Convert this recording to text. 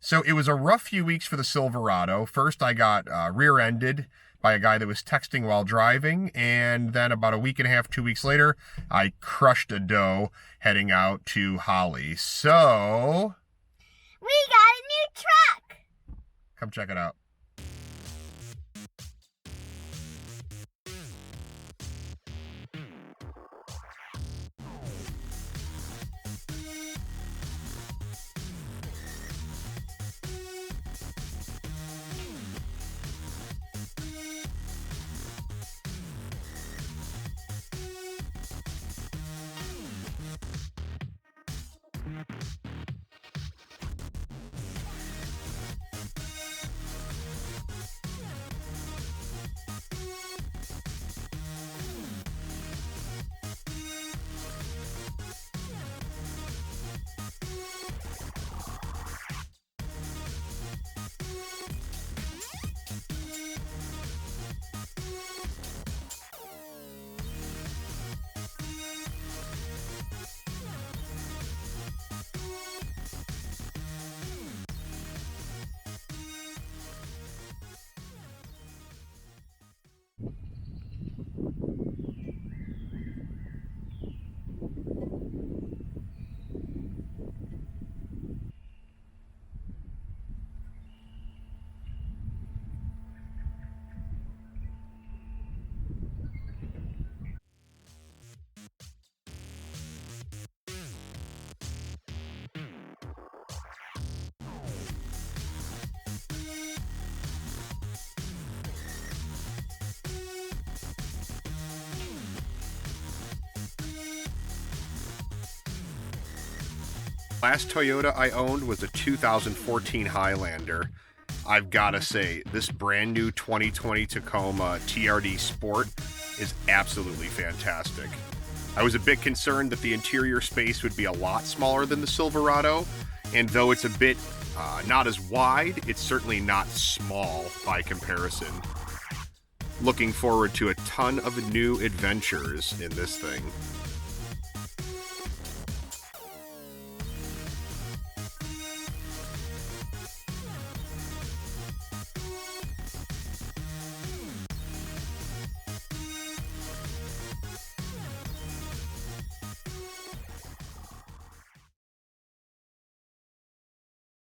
So it was a rough few weeks for the Silverado. First, I got rear-ended by a guy that was texting while driving, and then about a week and a half, 2 weeks later, I crushed a doe heading out to Holly. So, We got a new truck! come check it out. Last Toyota I owned was a 2014 Highlander. I've got to say, this brand new 2020 Tacoma TRD Sport is absolutely fantastic. I was a bit concerned that the interior space would be a lot smaller than the Silverado, and though it's a bit not as wide, it's certainly not small by comparison. Looking forward to a ton of new adventures in this thing.